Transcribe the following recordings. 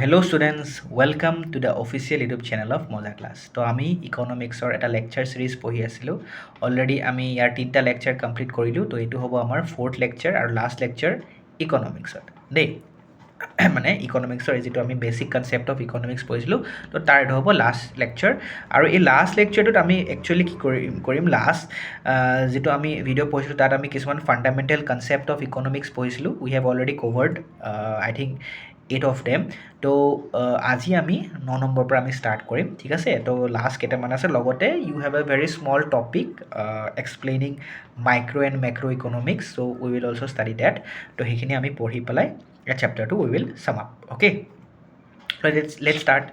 Hello students, welcome to the official YouTube channel of Moza Class. তো আমি ইকনমিক্সৰ এটা lecture সিৰিজ পঢ়ি আছিলোঁ। অলৰেডি আমি ইয়াৰ 3টা লেকচাৰ কমপ্লিট কৰিলোঁ। তো এইটো হ'ব আমাৰ 4th লেকচাৰ আৰু লাষ্ট লেকচাৰ ইকনমিক্সত দেই। মানে ইকনমিক্সৰ যিটো আমি বেছিক কনচেপ্ট অফ ইকনমিক্স পঢ়িছিলোঁ, তো তাৰ এইটো হ'ব লাষ্ট লেকচাৰ। আৰু এই লাষ্ট লেকচাৰটোত আমি একচুৱেলি কি কৰিম লাষ্ট যিটো আমি ভিডিঅ' পঢ়িছিলোঁ তাত আমি কিছুমান ফাণ্ডামেণ্টেল কনচেপ্ট অফ ইকনমিক্স পঢ়িছিলোঁ। We have already covered I think 8 of them. তো আজি আমি 9 নম্বৰৰ পৰা আমি ষ্টাৰ্ট কৰিম, ঠিক আছে। তো লাষ্ট কেইটামান আছে, লগতে you have a very small topic explaining micro' and macro' economics. So' we will also' study that. তো সেইখিনি আমি পঢ়ি পেলাই এই চেপ্টাৰটো we will sum up, okay. Let's start.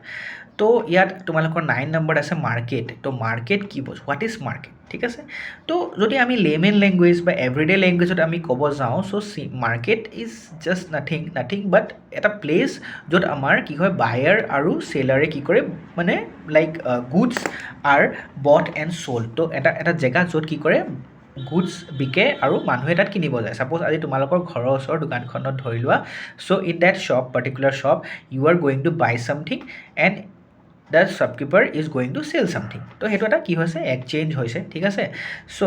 তো ইয়াত তোমালোকৰ 9 নম্বৰত আছে মাৰ্কেট। তো মাৰ্কেট কি বস্তু, হোৱাট ইজ মাৰ্কেট, ঠিক আছে। তো যদি আমি লেমেন লেংগুৱেজ বা এভৰিডে লেংগুৱেজত আমি ক'ব যাওঁ, চ' মাৰ্কেট ইজ জাষ্ট নাথিং বাট এটা প্লেচ য'ত আমাৰ কি হয় বায়াৰ আৰু চেলাৰে কি কৰে, মানে লাইক গুডছ আৰ বট এণ্ড চ'ল্ড। তো এটা জেগা য'ত কি কৰে গুডছ বিকে আৰু মানুহে তাত কিনিব যায়। ছাপ'জ আজি তোমালোকৰ ঘৰৰ ওচৰৰ দোকানখনত ধৰি লোৱা, so' in that shop, particular shop, you are going to buy something and the shopkeeper is going to sell something. তো সেইটো এটা কি হৈছে, এক্সচেঞ্জ হৈছে, ঠিক আছে। চ'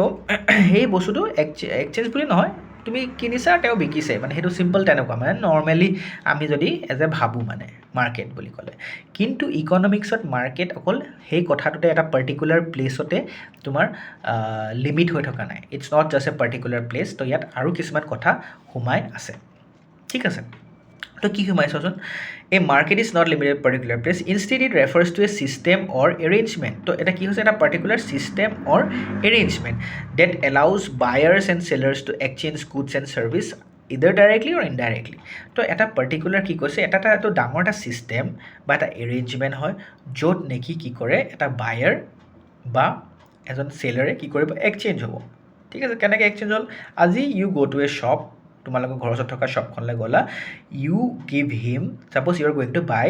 সেই বস্তুটো এক্সচেঞ্জ বুলি নহয়, তুমি কিনিছা তেওঁ বিকিছে, মানে সেইটো চিম্পল তেনেকুৱা, মানে নৰ্মেলি আমি যদি এজ এ ভাবোঁ মানে মাৰ্কেট বুলি ক'লে। কিন্তু ইকনমিক্সত মাৰ্কেট অকল সেই কথাটোতে এটা পাৰ্টিকুলাৰ প্লেচতে তোমাৰ লিমিট হৈ থকা নাই। It's not just a particular place. তো ইয়াত আৰু কিছুমান কথা সোমাই আছে, ঠিক আছে। তো কি সোমাই চোৱাচোন। A market is not limited particular place, instead it refers to a system or arrangement. তো এটা কি হৈছে, এটা particular system or arrangement that allows buyers and sellers to exchange goods and services either directly or indirectly. তো এটা particular কি কৈছে, এটা ডাঙৰ এটা ছিষ্টেম বা এটা এৰেঞ্জমেণ্ট হয় য'ত নেকি কি কৰে, এটা বায়াৰ বা এজন চেলাৰে কি কৰিব, এক্সচেঞ্জ হ'ব, ঠিক আছে। কেনেকৈ এক্সচেঞ্জ হ'ল, আজি ইউ গ' টু এ শ্বপ, তোমালোকৰ ঘৰৰ ওচৰত থকা শ্বপখনলৈ গ'লা, you give him, suppose you are going to buy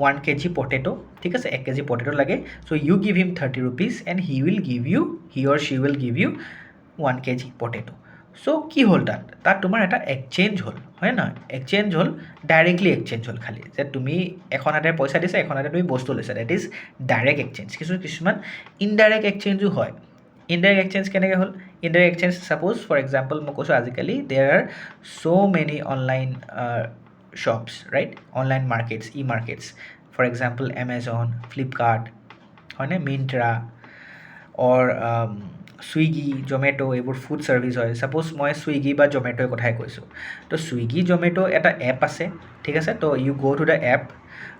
1 kg potato, ঠিক আছে, 1 kg পটেটো লাগে। So' you give him 30 rupees and he or she will give you 1 kg potato. So' কি হ'ল, তাত তোমাৰ এটা এক্সচেঞ্জ হ'ল, হয় নহয়, এক্সচেঞ্জ হ'ল, ডাইৰেক্টলি এক্সচেঞ্জ হ'ল। খালি যে তুমি এখন হাতে পইচা দিছা, এখন হাতে তুমি বস্তু লৈছা, ডেট ইজ ডাইৰেক্ট এক্সচেঞ্জ। কিছুমান ইনডাইৰেক্ট এক্সচেঞ্জো হয়। ইনডাইৰেক্ট এক্সচেঞ্জ কেনেকৈ হ'ল, indirect exchange suppose for example মই কৈছোঁ, আজিকালি there are so' many online shops, right, online markets, e markets, for example Amazon, Flipkart, হয়নে, মিন্ত্ৰা অৰ ছুইগি, জমেট', এইবোৰ ফুড ছাৰ্ভিচ হয়। ছাপ'জ মই ছুইগি বা জমেট'ৰ কথাই কৈছোঁ। তো ছুইগি জমেট' এটা এপ আছে, ঠিক আছে। তো ইউ গ' টু দ্য এপ।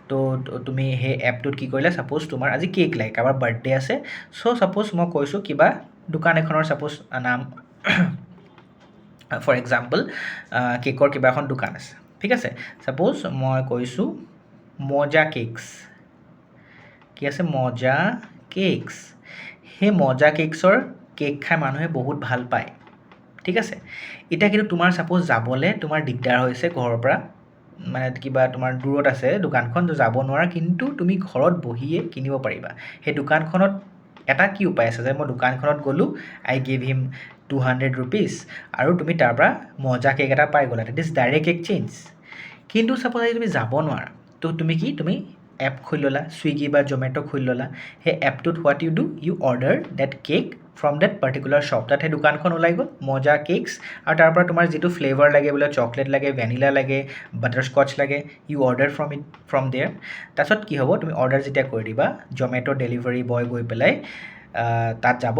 তো তুমি সেই এপটোত কি কৰিলা, ছাপ'জ তোমাৰ আজি কেক লাগে, কাৰোবাৰ বাৰ্থডে আছে। চ' ছাপ'জ মই কৈছোঁ কিবা দোকান এখনৰ ছাপ'জ নাম ফৰ এক্সাম্পল কেকৰ কিবা এখন দোকান আছে, ঠিক আছে। ছাপ'জ মই কৈছোঁ মজা কেকছ, কি আছে, মজা কেকছ। সেই মজা কেকছৰ কেক খাই মানুহে বহুত ভাল পায়, ঠিক আছে। এতিয়া কিন্তু তোমাৰ ছাপ'জ যাবলৈ তোমাৰ দিগদাৰ হৈছে ঘৰৰ পৰা, মানে কিবা তোমাৰ দূৰত আছে দোকানখন, যাব নোৱাৰা, কিন্তু তুমি ঘৰত বহিয়ে কিনিব পাৰিবা। সেই দোকানখনত এটা কি উপায় আছে, যে মই দোকানখনত গ'লোঁ, আই গিভ হিম 200 rupees আৰু তুমি তাৰ পৰা মজা কেক এটা পাই গ'লা, ডেট ইজ ডাইৰেক্ট এক্সচেঞ্জ। কিন্তু ছাপ'জ আজি তুমি যাব নোৱাৰা, তো তুমি এপ খুলি ল'লা, ছুইগি বা জমেট' খুলি ল'লা। সেই এপটোত what you do, you order that cake from that particular shop. তাত সেই দোকানখন ওলাই গ'ল, মজা কেকছ, আৰু তাৰ পৰা তোমাৰ যিটো ফ্লেভাৰ লাগে, বোলে চকলেট লাগে, ভেনিলা লাগে, বাটাৰস্কচ লাগে, ইউ অৰ্ডাৰ ফ্ৰম দেয়াৰ। তাৰপিছত কি হ'ব, তুমি অৰ্ডাৰ যেতিয়া কৰি দিবা, জমেট' ডেলিভাৰী বয় গৈ পেলাই তাত যাব,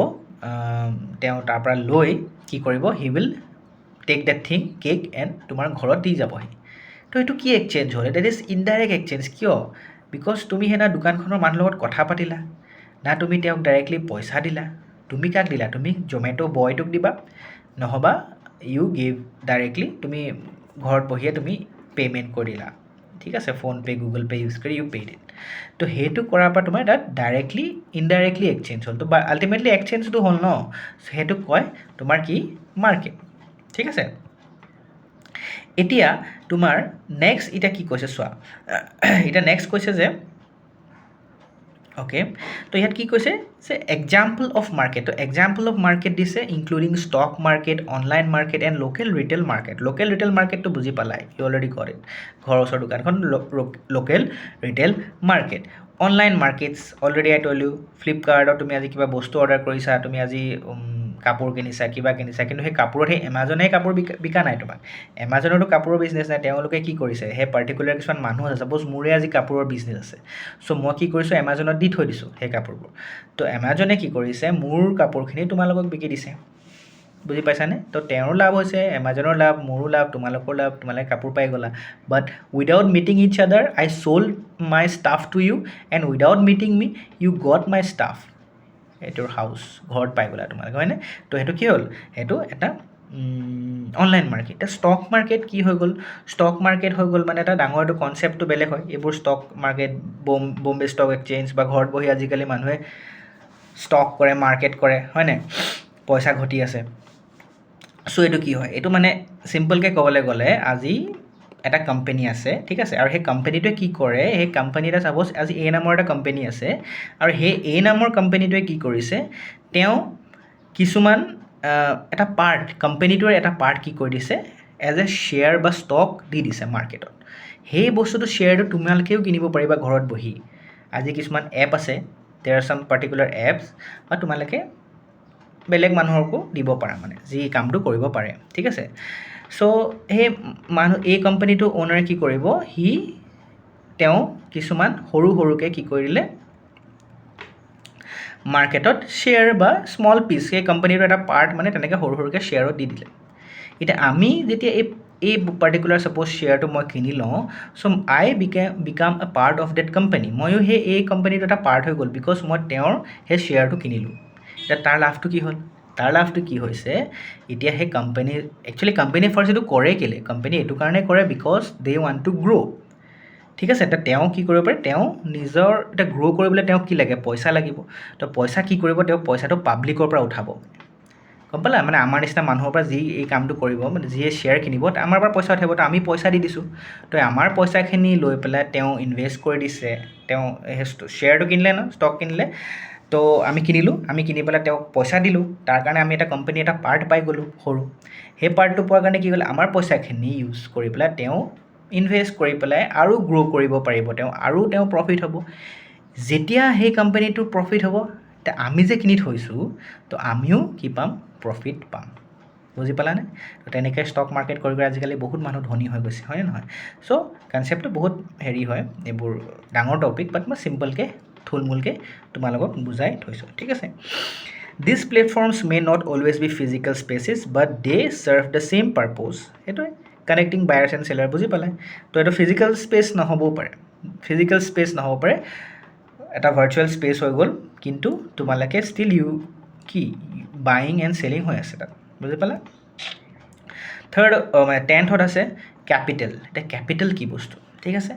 তেওঁ তাৰ পৰা লৈ কি কৰিব, he will take that thing cake and তোমাৰ ঘৰত দি যাবহি। তো এইটো কি এক্সচেঞ্জ হ'ল, ডেট ইজ ইনডাইৰেক্ট এক্সচেঞ্জ। কিয়, বিকজ তুমি সেইদিনা দোকানখনৰ মানুহৰ লগত কথা পাতিলা না, তুমি তেওঁক ডাইৰেক্টলি পইচা দিলা। তুমি কাক দিলা, তুমি জমেট' বয়টোক দিবা, নহ'বা ইউ গিভ ডাইৰেক্টলি, তুমি ঘৰত বহিয়ে তুমি পে'মেণ্ট কৰি দিলা, ঠিক আছে, ফোনপে' গুগল পে' ইউজ কৰি ইউ পে'ড ইট। তো সেইটো কৰাৰ পৰা তোমাৰ তাত ডাইৰেক্টলি ইনডাইৰেক্টলি এক্সচেঞ্জ হ'ল। তো আল্টিমেটলি এক্সচেঞ্জটো হ'ল ন, সেইটোক কয় তোমাৰ কি, মাৰ্কেট, ঠিক আছে। এতিয়া তোমাৰ নেক্সট এতিয়া কি কৈছে চোৱা, এতিয়া নেক্সট কৈছে যে অ'কে, তো ইয়াত কি কৈছে যে এক্সাম্পল অফ মাৰ্কেট, তো এক্সাম্পল অফ মাৰ্কেট দিছে including stock market, online market and local retail market. Local retail মাৰ্কেটটো বুজি পালাই, ইউ অলৰেডি গট ইট, ঘৰৰ ওচৰৰ দোকানখন local retail market. Online markets already I told you, ফ্লিপকাৰ্টত তুমি আজি কিবা বস্তু অৰ্ডাৰ কৰিছা, তুমি আজি কাপোৰ কিনিছা, কিবা কিনিছা, কিন্তু সেই কাপোৰত সেই এমাজনে কাপোৰ বিকা নাই তোমাক, এমাজনৰতো কাপোৰৰ বিজনেছ নাই, তেওঁলোকে কি কৰিছে সেই পাৰ্টিকুলাৰ কিছুমান মানুহ আছে, ছাপ'জ মোৰে আজি কাপোৰৰ বিজনেছ আছে, ছ' মই কি কৰিছোঁ এমাজনত দি থৈ দিছোঁ সেই কাপোৰবোৰ, তো এমাজনে কি কৰিছে মোৰ কাপোৰখিনি তোমালোকক বিকি দিছে, বুজি পাইছানে? তো তেওঁৰ লাভ হৈছে, এমাজনৰ লাভ, মোৰো লাভ, তোমালোকৰ লাভ, তোমালোকে কাপোৰ পাই গ'লা, বাট without meeting each other I sold my stuff to you and without meeting me you got my stuff, এইটোৰ হাউচ ঘৰত পাই গ'লা তোমালোকে, হয়নে? তো সেইটো কি হ'ল, সেইটো এটা অনলাইন মাৰ্কেট। এতিয়া ষ্টক মাৰ্কেট কি হৈ গ'ল, ষ্টক মাৰ্কেট হৈ গ'ল মানে এটা ডাঙৰ এইটো কনচেপ্টটো বেলেগ হয়, এইবোৰ stock market Bombay stock exchange বা ঘৰত বহি আজিকালি মানুহে ষ্টক কৰে, মাৰ্কেট কৰে, হয়নে, পইচা ঘটি আছে। ছ' এইটো কি হয়, এইটো মানে চিম্পলকৈ ক'বলৈ গ'লে আজি এটা কোম্পেনী আছে, ঠিক আছে, আৰু সেই কোম্পেনীটোৱে কি কৰে, সেই কোম্পানী এটা ছাপ'জ আজি এ নামৰ এটা কোম্পেনী আছে, আৰু সেই এ নামৰ কোম্পেনীটোৱে কি কৰিছে, তেওঁ কিছুমান এটা পাৰ্ট, কোম্পেনীটোৰ এটা পাৰ্ট কি কৰি দিছে, এজ এ শ্বেয়াৰ বা ষ্টক দি দিছে মাৰ্কেটত। সেই বস্তুটো শ্বেয়াৰটো তোমালোকেও কিনিব পাৰিবা ঘৰত বহি। আজি কিছুমান এপ আছে, দেৰ আৰ চাম পাৰ্টিকুলাৰ এপছ, বা তোমালোকে বেলেগ মানুহকো দিব পাৰা, মানে যি কামটো কৰিব পাৰে, ঠিক আছে। ছ' সেই এই কোম্পানীটো অ'নাৰে কি কৰিব, তেওঁ কিছুমান সৰুকৈ কি কৰিলে মাৰ্কেটত শ্বেয়াৰ বা স্মল পিচ, সেই কোম্পানীটোৰ এটা পাৰ্ট মানে তেনেকৈ সৰুকৈ শ্বেয়াৰত দি দিলে। এতিয়া আমি যেতিয়া এই পাৰ্টিকুলাৰ ছাপ'জ শ্বেয়াৰটো মই কিনি লওঁ, so' I become a part of that company, ময়ো এই কোম্পানীটো এটা পাৰ্ট হৈ গ'ল, বিকজ মই তেওঁৰ সেই শ্বেয়াৰটো কিনিলোঁ। এতিয়া তাৰ লাভটো কি হ'ল, তাৰ লাভটো কি হৈছে, এতিয়া সেই কোম্পানীৰ একচুৱেলি কোম্পানীয়ে ফাৰ্ষ্ট এইটো কৰে কেলৈ, কোম্পানী এইটো কাৰণে কৰে বিকজ দে ৱান্ট টু গ্ৰ', ঠিক আছে। এতিয়া তেওঁ কি কৰিব পাৰে, তেওঁ নিজৰ এতিয়া গ্ৰ' কৰিবলৈ তেওঁক কি লাগে, পইচা লাগিব, তো পইচা কি কৰিব, তেওঁ পইচাটো পাব্লিকৰ পৰা উঠাব, গম পালা, মানে আমাৰ নিচিনা মানুহৰ পৰা যি এই কামটো কৰিব, মানে যিয়ে শ্বেয়াৰ কিনিব, আমাৰ পৰা পইচা উঠাব, তো আমি পইচা দি দিছোঁ, তো আমাৰ পইচাখিনি লৈ পেলাই তেওঁ ইনভেষ্ট কৰি দিছে, তেওঁ শ্বেয়াৰটো কিনিলে ন, ষ্টক কিনিলে, তো আমি কিনিলোঁ, আমি কিনি পেলাই তেওঁক পইচা দিলোঁ, তাৰ কাৰণে আমি এটা কোম্পানী এটা পাৰ্ট পাই গ'লোঁ সৰু, সেই পাৰ্টটো পোৱাৰ কাৰণে কি ক'লে, আমাৰ পইচাখিনি ইউজ কৰি পেলাই তেওঁ ইনভেষ্ট কৰি পেলাই আৰু গ্ৰ' কৰিব পাৰিব, তেওঁ প্ৰফিট হ'ব। যেতিয়া সেই কোম্পানীটোৰ প্ৰফিট হ'ব, এতিয়া আমি যে কিনি থৈছোঁ, তো আমিও কি পাম, প্ৰফিট পাম, বুজি পালানে? তো তেনেকৈ ষ্টক মাৰ্কেট কৰি আজিকালি বহুত মানুহ ধনী হৈ গৈছে, হয়নে নহয়? ছ' কনচেপ্টটো বহুত হেৰি হয়, এইবোৰ ডাঙৰ টপিক, বাট মই চিম্পলকৈ থুলমূলকৈ তোমালোকক বুজাই থৈছোঁ, ঠিক আছে। This platforms may not always be physical spaces, but they serve the same purpose, সেইটোৱে কানেক্টিং বায়াৰ্ছ এণ্ড চেলাৰ, বুজি পালে? তো এইটো ফিজিকেল স্পেচ নহ'বও পাৰে, এটা ভাৰ্চুৱেল স্পেচ হৈ গ'ল, কিন্তু তোমালোকে ষ্টিল বাইং এণ্ড চেলিং হৈ আছে তাত, বুজি পালা? টেন্থত আছে কেপিটেল। এতিয়া কেপিটেল কি বস্তু, ঠিক আছে,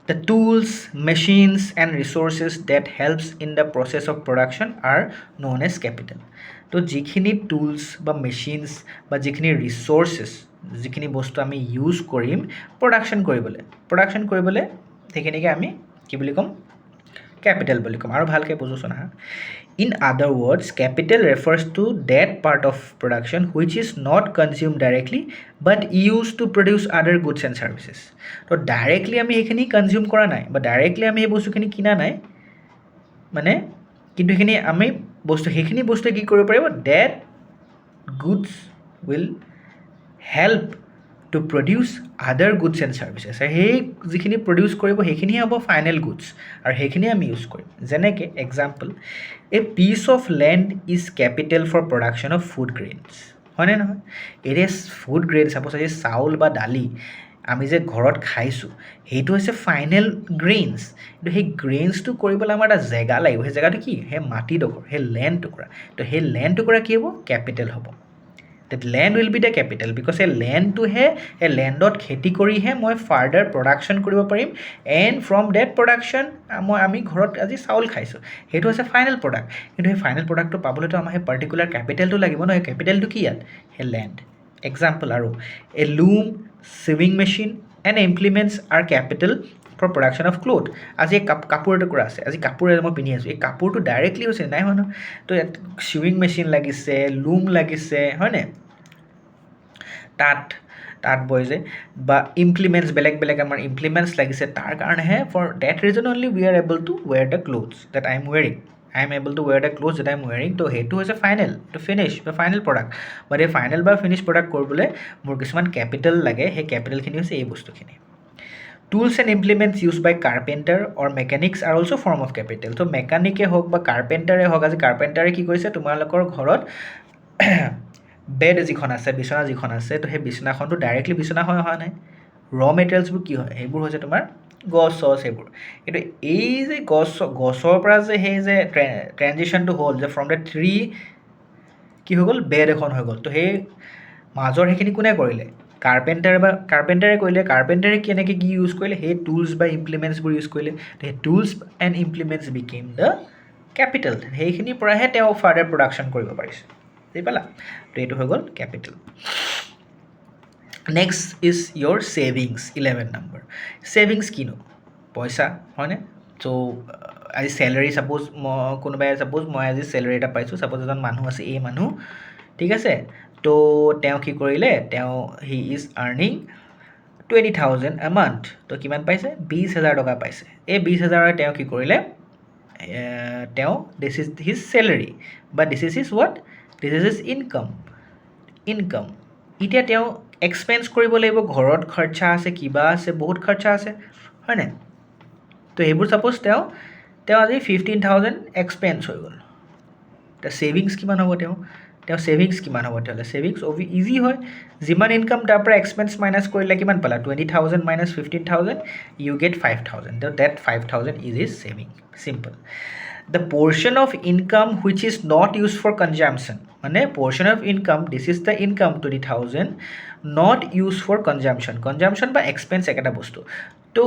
the tools, machines and resources that helps in the process of production are known as capital. তো যিখিনি টুলছ বা মেচিনছ বা যিখিনি ৰিচোৰ্চেছ, যিখিনি বস্তু আমি ইউজ কৰিম প্ৰডাকশ্যন কৰিবলৈ, সেইখিনিকে আমি কি বুলি ক'ম, কেপিটেল বুলি ক'ম। আৰু ভালকৈ বুজোচোন আহা, in other words capital refers to that part of production which is not consume directly but use to produce other goods and services. তো ডাইৰেক্টলি আমি সেইখিনি কনজিউম কৰা নাই বা ডাইৰেক্টলি আমি সেই বস্তুখিনি কিনা নাই, মানে কিন্তু সেইখিনি বস্তুৱে কি কৰিব পাৰিব, that goods will help to produce other goods and services. সেই যিখিনি প্ৰডিউচ কৰিব সেইখিনিহে হ'ব ফাইনেল গুডছ, আৰু সেইখিনি আমি ইউজ কৰিম। যেনেকৈ example, a piece of land is capital for production of food grains, হয়নে নহয়? এতিয়া ফুড গ্ৰেইন, ছাপ'জ আজি চাউল বা দালি আমি যে ঘৰত খাইছোঁ, সেইটো হৈছে ফাইনেল গ্ৰেইনছ, কিন্তু সেই গ্ৰেইনছটো কৰিবলৈ আমাৰ এটা জেগা লাগিব, সেই জেগাটো কি, সেই মাটিডোখৰ, সেই লেণ্ড টুকুৰা, তো সেই লেণ্ড টুকুৰা কি হ'ব, কেপিটেল হ'ব। Land will be the capital, because সেই লেণ্ডত খেতি কৰিহে মই ফাৰ্ডাৰ প্ৰডাকশ্যন কৰিব পাৰিম, এণ্ড ফ্ৰম ডেট প্ৰডাকশ্যন আমি ঘৰত আজি চাউল খাইছোঁ, সেইটো হৈছে ফাইনেল প্ৰডাক্ট। কিন্তু সেই ফাইনেল প্ৰডাক্টটো পাবলৈতো আমাৰ সেই পাৰ্টিকুলাৰ কেপিটেলটো লাগিব ন, সেই কেপিটেলটো কি ইয়াত, সেই লেণ্ড। এক্সাম্পল আৰু a loom, sewing machine and implements are capital for production of cloth আজি কাপোৰ এটুকুৰা আছে আজি কাপোৰ মই পিন্ধি আছোঁ এই কাপোৰটো ডাইৰেক্টলি হৈছে নাই হয় ন তো ইয়াত চিউইং মেচিন লাগিছে লুম লাগিছে হয়নে তাঁত বয় যে বা ইমপ্লিমেণ্টছ বেলেগ বেলেগ আমাৰ ইমপ্লিমেণ্টছ লাগিছে তাৰ কাৰণেহে for that reason only we are able to wear the clothes that I am wearing I am able to wear the clothes that I am wearing তো সেইটো হৈছে ফাইনেল to finish বা ফাইনেল প্ৰডাক্ট বাট এই final বা finish product কৰিবলৈ মোৰ কিছুমান capital লাগে সেই কেপিটেলখিনি হৈছে এই বস্তুখিনি Tools and implements used by carpenter or mechanics are also form of capital. So mechanic হওক বা কাৰ্পেণ্টাৰে হওক আজি কাৰ্পেণ্টাৰে কি কৰিছে তোমালোকৰ ঘৰত বেড যিখন আছে বিচনা যিখন আছে তো সেই বিচনাখনটো ডাইৰেক্টলি বিচনা হয় অহা নাই ৰ মেটেৰিয়েলছবোৰ কি হয় সেইবোৰ হৈছে তোমাৰ গছ চছ সেইবোৰ কিন্তু এই যে গছৰ পৰা যে সেই যে ট্ৰেনজিশ্যনটো হ'ল যে ফ্ৰম দ্য ট্ৰী কি হৈ গ'ল বেড এখন হৈ গ'ল তো সেই মাজৰ সেইখিনি কোনে কৰিলে কাৰ্পেণ্টাৰে কৰিলে কাৰ্পেণ্টাৰে কেনেকৈ কি ইউজ কৰিলে সেই টুলছ বা ইমপ্লিমেণ্টছবোৰ ইউজ কৰিলে সেই tools and implements became the capital সেইখিনিৰ পৰাহে তেওঁ ফাৰ্ডাৰ প্ৰডাকশ্যন কৰিব পাৰিছে বুজি পালা তো এইটো হৈ গ'ল capital next is your savings 11 number savings কিনো পইচা হয়নে চ' আজি চেলাৰী ছাপ'জ মই আজি চেলাৰী এটা পাইছোঁ ছাপ'জ এজন মানুহ আছে এই মানুহ ঠিক আছে তো তেওঁ কি কৰিলে তেওঁ he is earning 20,000 a month তো কিমান পাইছে 20,000 টকা পাইছে এই 20,000 তেওঁ কি কৰিলে তেওঁ দিছ ইজ হিজ চেলাৰী বা this is his what this is his income এতিয়া তেওঁ এক্সপেঞ্চ কৰিব লাগিব ঘৰত খৰচা আছে কিবা আছে বহুত খৰচা আছে হয়নে তো সেইবোৰ ছাপ'জ তেওঁ আজি 15,000 এক্সপেঞ্চ হৈ গ'ল এতিয়া ছেভিংছ কিমান হ'ব তেওঁ ছেভিংছ কিমান হ'ব তেতিয়াহ'লে ছেভিংছ ইজি হয় যিমান ইনকাম তাৰ পৰা এক্সপেঞ্চ মাইনাছ কৰিলে কিমান পালা 20,000 মাইনাছ 15,000 ইউ গেট 5,000 তো that 5,000 is is saving simple the portion of income which is not use for consumption মানে portion of income this is the income 20,000 not use for consumption বা expense একেটা বস্তু তো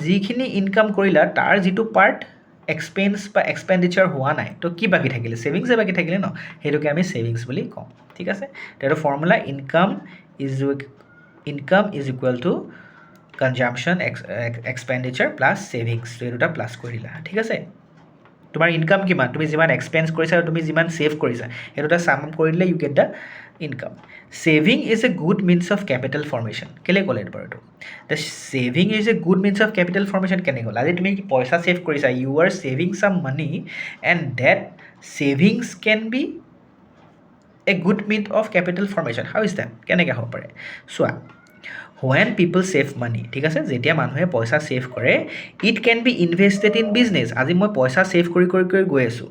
যিখিনি ইনকাম কৰিলা তাৰ যিটো পাৰ্ট এক্সপেঞ্চ বা এক্সপেণ্ডিচাৰ হোৱা নাই তো কি বাকী থাকিলে ছেভিংছে বাকী থাকিলে ন সেইটোকে আমি ছেভিংছ বুলি কওঁ ঠিক আছে সেইটো formula income is equal to consumption expenditure plus savings তো এই দুটা প্লাছ কৰি দিলা ঠিক আছে তোমাৰ ইনকাম কিমান তুমি যিমান এক্সপেঞ্চ কৰিছা আৰু তুমি যিমান ছেভ কৰিছা সেই দুটা ছাম কৰি দিলে you get the income saving is a good means of capital formation কেলৈ ক'লে বাৰু এইটো the saving is a good means of capital formation কেনেকৈ হ'ল আজি তুমি পইচা ছেভ কৰিছা you are saving some money and that savings can be a good means of capital formation how is that কেনেকৈ হ'ব পাৰে চোৱা when people save money ঠিক আছে যেতিয়া মানুহে পইচা ছেভ কৰে it can be invested in business আজি মই পইচা ছেভ কৰি গৈ আছোঁ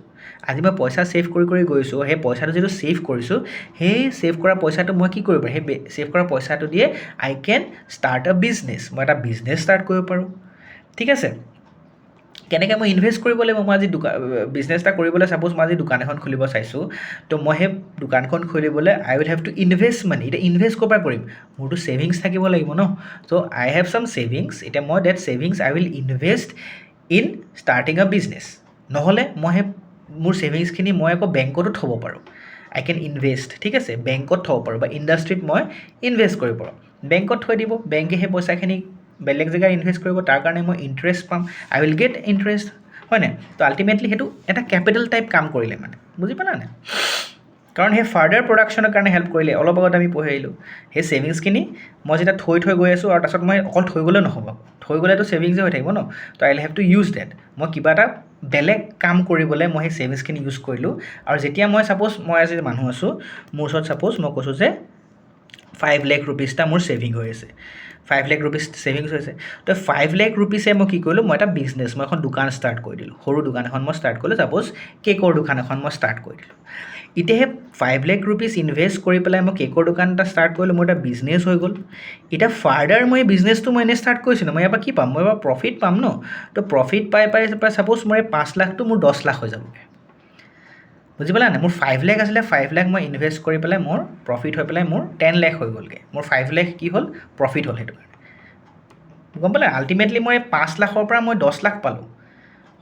সেই পইচাটো যিটো ছেভ কৰিছোঁ সেই ছেভ কৰা পইচাটো মই কি কৰিব পাৰোঁ সেই ছেভ কৰা পইচাটো দিয়ে আই কেন ষ্টাৰ্ট আ বিজনেছ মই এটা বিজনেছ ষ্টাৰ্ট কৰিব পাৰোঁ ঠিক আছে কেনেকৈ মই ইনভেষ্ট কৰিব লাগিব মই আজি বিজনেছ এটা কৰিবলৈ ছাপ'জ মই আজি দোকান এখন খুলিব চাইছোঁ তো মই সেই দোকানখন খুলিবলৈ I will have to invest money এতিয়া ইনভেষ্ট ক'ৰ পৰা কৰিম মোৰতো ছেভিংছ থাকিব লাগিব ন ত' আই হেভ ছাম ছেভিংছ এতিয়া মই that savings I will invest in starting a business নহ'লে মই সেই মোৰ ছেভিংছখিনি মই আকৌ বেংকতো থ'ব পাৰোঁ আই কেন ইনভেষ্ট ঠিক আছে বেংকত থ'ব পাৰোঁ বা ইণ্ডাষ্ট্ৰীত মই ইনভেষ্ট কৰিব পাৰোঁ বেংকত থৈ দিব বেংকে সেই পইচাখিনি বেলেগ জেগাত ইনভেষ্ট কৰিব তাৰ কাৰণে মই ইণ্টাৰেষ্ট পাম আই উইল গেট ইণ্টাৰেষ্ট হয়নে তো আল্টিমেটলি সেইটো এটা কেপিটেল টাইপ কাম কৰিলে মানে বুজি পালা নে কাৰণ সেই ফাৰ্ডাৰ প্ৰডাকশ্যনৰ কাৰণে হেল্প কৰিলে অলপ আগত আমি পঢ়ি আহিলোঁ সেই ছেভিংছখিনি মই যেতিয়া থৈ গৈ আছোঁ আৰু তাৰপিছত মই অকল থৈ গ'লে নহ'ব থৈ গ'লেতো ছেভিংছে হৈ থাকিব ন তো I will have to use that মই কিবা এটা বেলেগ কাম কৰিবলৈ মই সেই ছেভিংছখিনি ইউজ কৰিলোঁ আৰু যেতিয়া মই ছাপ'জ মই আজি মানুহ আছোঁ মোৰ ওচৰত ছাপ'জ মই কৈছোঁ যে 5 লাখ ৰুপিজটা মোৰ ছেভিং হৈ আছে 5 লাখ ৰুপিজ ছেভিংছ হৈছে তো 5 লাখ ৰুপিছে মই কি কৰিলোঁ মই এটা বিজনেছ মই এখন দোকান ষ্টাৰ্ট কৰি দিলোঁ সৰু দোকান এখন মই ষ্টাৰ্ট কৰিলোঁ ছাপ'জ কেকৰ দোকান এখন মই ষ্টাৰ্ট কৰি দিলোঁ এতিয়া সেই 5 লাখ ৰুপিজ ইনভেষ্ট কৰি পেলাই মই কেকৰ দোকান এটা ষ্টাৰ্ট কৰিলোঁ মোৰ এটা বিজনেছ হৈ গ'ল এতিয়া ফাৰ্ডাৰ মই বিজনেছটো মই এনেই ষ্টাৰ্ট কৰিছিলোঁ মই ইয়াৰ পৰা কি পাম মই এবাৰ প্ৰফিট পাম ন তো প্ৰফিট পাই ছাপ'জ মোৰ এই 5 লাখটো মোৰ 10 লাখ হৈ যাবগৈ বুজি পালা নাই মোৰ 5 লাখ আছিলে 5 লাখ মই ইনভেষ্ট কৰি পেলাই মোৰ প্ৰফিট হৈ পেলাই মোৰ 10 লাখ হৈ গ'লগৈ মোৰ 5 লাখ কি হ'ল প্ৰফিট হ'ল সেইটো কাৰণে গম পালে আল্টিমেটলি মই 5 লাখৰ পৰা মই 10 লাখ পালোঁ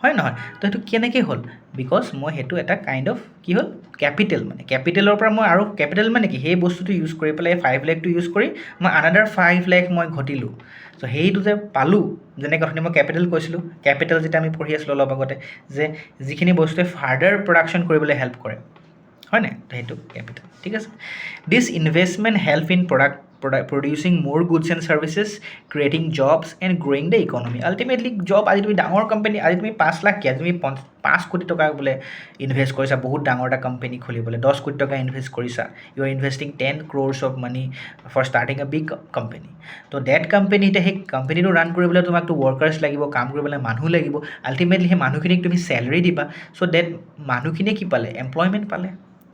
হয় নহয় তো সেইটো কেনেকৈ হ'ল বিকজ মই সেইটো এটা কাইণ্ড অফ কি হ'ল কেপিটেল মানে কেপিটেলৰ পৰা মই আৰু কেপিটেল মানে কি সেই বস্তুটো ইউজ কৰি পেলাই 5 লাখটো ইউজ কৰি মই আনাডাৰ 5 লাখ মই ঘটিলোঁ চ' সেইটো যে পালোঁ যেনেকৈ অথনি মই কেপিটেল কৈছিলোঁ কেপিটেল যেতিয়া আমি পঢ়ি আছিলোঁ অলপ আগতে যে যিখিনি বস্তুৱে ফাৰ্ডাৰ প্ৰডাকশ্যন কৰিবলৈ হেল্প কৰে হয় নাই তো সেইটো কেপিটেল ঠিক আছে this investment help in producing more goods and services, creating jobs and growing the economy. Ultimately, job আজি তুমি ডাঙৰ কোম্পানী আজি তুমি 5 লাখ কি আজি তুমি 5 কোটি টকা বোলে ইনভেষ্ট কৰিছা বহুত ডাঙৰ এটা কোম্পানী খুলিবলৈ 10 কোটি টকা ইনভেষ্ট কৰিছা you are investing 10 crores of money for starting a big company. তো ডেট কোম্পানী এতিয়া সেই কোম্পানীটো ৰান কৰিবলৈ তোমাকতো ৱৰ্কাৰ্ছ লাগিব কাম কৰিবলৈ মানুহ লাগিব আল্টিমেটলি সেই মানুহখিনিক তুমি চেলাৰী দিবা চ' ডেট মানুহখিনিয়ে কি পালে এমপ্লয়মেণ্ট পালে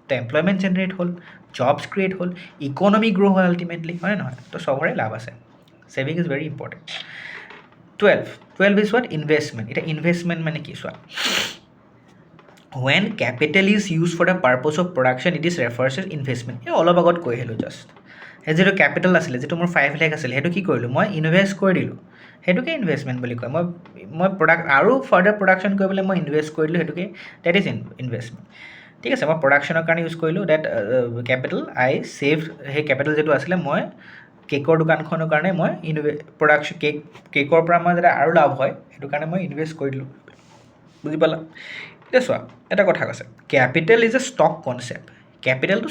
তো এমপ্লয়মেণ্ট জেনেৰেট হ'ল জবছ ক্ৰিয়েট হ'ল ইকনমি গ্ৰ' হ'ল আল্টিমেটলি হয় নহয় তো চবৰে লাভ আছে saving is very important 12 is what investment এতিয়া ইনভেষ্টমেণ্ট মানে কি চোৱা when capital is used for the purpose of production it is refers as investment এই অলপ আগত কৈ আহিলোঁ জাষ্ট সেই যিটো কেপিটেল আছিলে যিটো মোৰ 5 লাখ আছিলে সেইটো কি কৰিলোঁ মই ইনভেষ্ট কৰি দিলোঁ সেইটোকে ইনভেষ্টমেণ্ট বুলি কয় মই আৰু ফাৰ্ডাৰ প্ৰডাকশ্যন কৰিবলৈ মই ইনভেষ্ট কৰিলোঁ সেইটোকে ডেট ইজ ইনভেষ্টমেণ্ট ঠিক আছে মই প্ৰডাকশ্যনৰ কাৰণে ইউজ কৰিলোঁ ডেট কেপিটেল আই ছেভ সেই কেপিটেল যিটো আছিলে মই কেকৰ দোকানখনৰ কাৰণে মই প্ৰডাকশ্যন কেকৰ পৰা মই যাতে আৰু লাভ হয় সেইটো কাৰণে মই ইনভেষ্ট কৰি দিলোঁ বুজি পালা এতিয়া চোৱা এটা কথা কৈছে capital is a stock concept কেপিটেলটো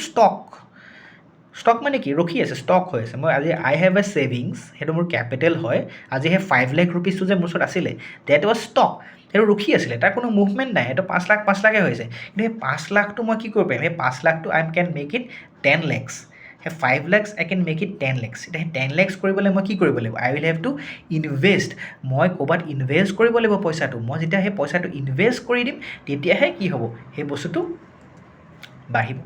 ষ্টক মানে কি ৰখি আছে ষ্টক হৈ আছে মই আজি আই হেভ এ ছেভিংছ সেইটো মোৰ কেপিটেল হয় আজি সেই 5 লাখ ৰুপিজটো যে মোৰ ওচৰত আছিলে ডেট ৱাজ ষ্টক সেইটো ৰখি আছিলে তাৰ কোনো মুভমেণ্ট নাই সেইটো 5 লাখে হৈছে কিন্তু সেই 5 লাখটো মই কি কৰিব পাৰিম সেই 5 লাখটো I can make it 10 lakhs সেই 5 lakhs I can make it 10 lakhs এতিয়া সেই 10 lakhs কৰিবলৈ মই কি কৰিব লাগিব আই উইল হেভ টু ইনভেষ্ট মই ক'ৰবাত ইনভেষ্ট কৰিব লাগিব পইচাটো মই যেতিয়া সেই পইচাটো ইনভেষ্ট কৰি দিম তেতিয়াহে কি হ'ব সেই বস্তুটো বাঢ়িব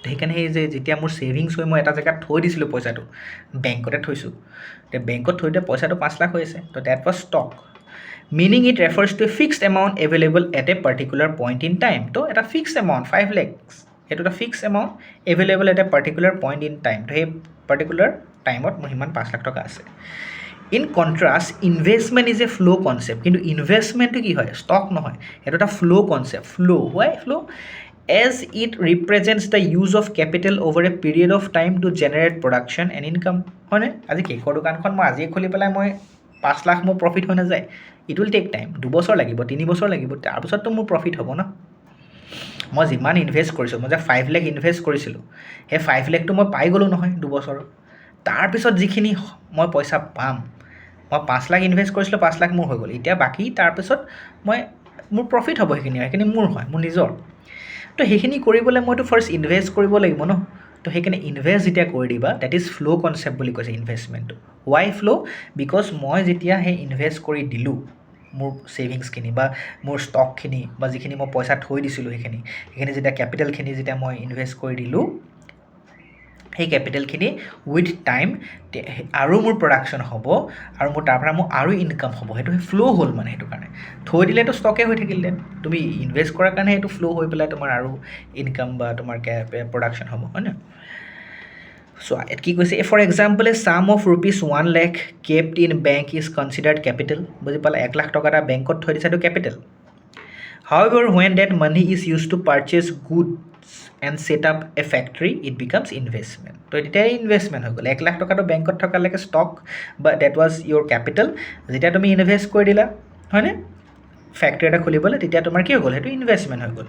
সেইকাৰণে সেই যে যেতিয়া মোৰ ছেভিংছ হৈ মই এটা জেগাত থৈ দিছিলোঁ পইচাটো বেংকতে থৈছোঁ এতিয়া বেংকত থৈ দিয়া পইচাটো 5 লাখ হৈ আছে তো that was stock meaning it refers to a fixed amount available at a particular point in time তো এটা ফিক্সড এমাউণ্ট 5 lakhs সেইটো এটা fixed amount available at a particular point in time তো সেই পাৰ্টিকুলাৰ টাইমত মোৰ সিমান 5 লাখ টকা আছে in contrast investment is a ফ্ল' কনচেপ্ট কিন্তু ইনভেষ্টমেণ্টটো কি হয় ষ্টক নহয় সেইটো এটা ফ্ল' কনচেপ্ট ফ্ল' as it represents the use of capital over a period of time to generate production and income হয়নে আজি কেকৰ দোকানখন মই আজিয়ে খুলি পেলাই মই 5 লাখ মোৰ প্ৰফিট হৈ নাযায় ইট উইল টেক টাইম 2 বছৰ লাগিব 3 বছৰ লাগিব তাৰপিছততো মোৰ প্ৰফিট হ'ব ন মই যিমান ইনভেষ্ট কৰিছোঁ মই যে 5 লাখ ইনভেষ্ট কৰিছিলোঁ সেই 5 লাখটো মই পাই গ'লোঁ নহয় 2 বছৰ তাৰপিছত যিখিনি মই পইচা পাম মই 5 লাখ ইনভেষ্ট কৰিছিলোঁ 5 লাখ মোৰ হৈ গ'ল এতিয়া বাকী তাৰপিছত মোৰ প্ৰফিট হ'ব সেইখিনি মোৰ হয় মোৰ নিজৰ তো সেইখিনি কৰিবলৈ মইতো ফাৰ্ষ্ট ইনভেষ্ট কৰিব লাগিব ন তো সেইকাৰণে ইনভেষ্ট যেতিয়া কৰি দিবা ডেট ইজ ফ্ল' কনচেপ্ট বুলি কৈছে ইনভেষ্টমেণ্টটো ৱাই ফ্ল' বিকজ মই যেতিয়া সেই ইনভেষ্ট কৰি দিলোঁ মোৰ ছেভিংছখিনি বা মোৰ ষ্টকখিনি বা যিখিনি মই পইচা থৈ দিছিলোঁ সেইখিনি যেতিয়া কেপিটেলখিনি যেতিয়া মই ইনভেষ্ট কৰি দিলোঁ সেই কেপিটেলখিনি উইথ টাইম আৰু মোৰ প্ৰডাকশ্যন হ'ব আৰু মোৰ তাৰ পৰা মোৰ আৰু ইনকাম হ'ব সেইটো ফ্ল' হ'ল মানে সেইটো কাৰণে থৈ দিলেতো ষ্টকে হৈ থাকিলে তুমি ইনভেষ্ট কৰাৰ কাৰণে সেইটো ফ্ল' হৈ পেলাই তোমাৰ আৰু ইনকাম বা তোমাৰ প্ৰডাকশ্যন হ'ব হয় নহয় চ' ইয়াত কি কৈছে for example a sum of rupees 1 lakh kept in bank is considered capital বুজি পালা 1 লাখ টকা এটা বেংকত থৈ দিছে এইটো capital however when that money is used to purchase goods and set up a factory it becomes investment তো এতিয়া ইনভেষ্টমেণ্ট হৈ গ'ল 1 লাখ টকাটো বেংকত থকালৈকে ষ্টক বা ডেট ৱাজ ইয়'ৰ কেপিটেল যেতিয়া তুমি ইনভেষ্ট কৰি দিলা হয়নে ফেক্টৰী এটা খুলিবলৈ তেতিয়া তোমাৰ কি হৈ গ'ল সেইটো ইনভেষ্টমেণ্ট হৈ গ'ল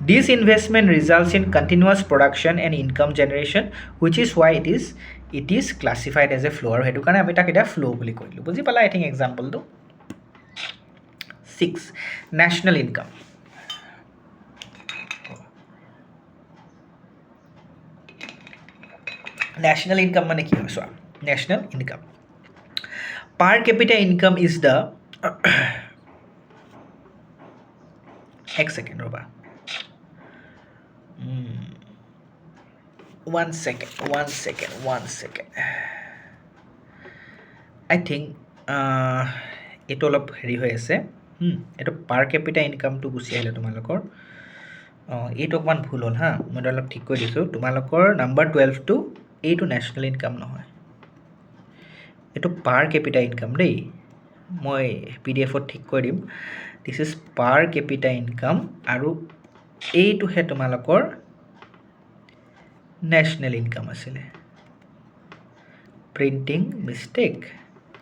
this investment results in continuous production and income generation which is why it is classified as a flow' আৰু সেইটো কাৰণে আমি তাক এতিয়া ফ্ল' বুলি কৈ দিলোঁ বুজি পালা আই থিংক এক্সাম্পলটো 6 নেশ্যনেল ইনকাম নেশ্যনেল ইনকাম মানে কি হয় চোৱা national income per capita income is the এক ছেকেণ্ড ৰ'বা 1 ছেকেণ্ড আই থিংক এইটো অলপ হেৰি হৈ আছে এইটো পাৰ কেপিটা ইনকামটো গুচি আহিলে তোমালোকৰ এইটো অকণমান ভুল হ'ল হা মই অলপ ঠিক কৰি দিছোঁ তোমালোকৰ নাম্বাৰ 12টো এইটো নেশ্যনেল ইনকাম নহয় এইটো পাৰ কেপিটা ইনকাম দেই মই পিডিএফত ঠিক কৰি দিম this is per capita income আৰু এইটোহে তোমালোকৰ নেশ্যনেল ইনকাম আছিলে printing mistake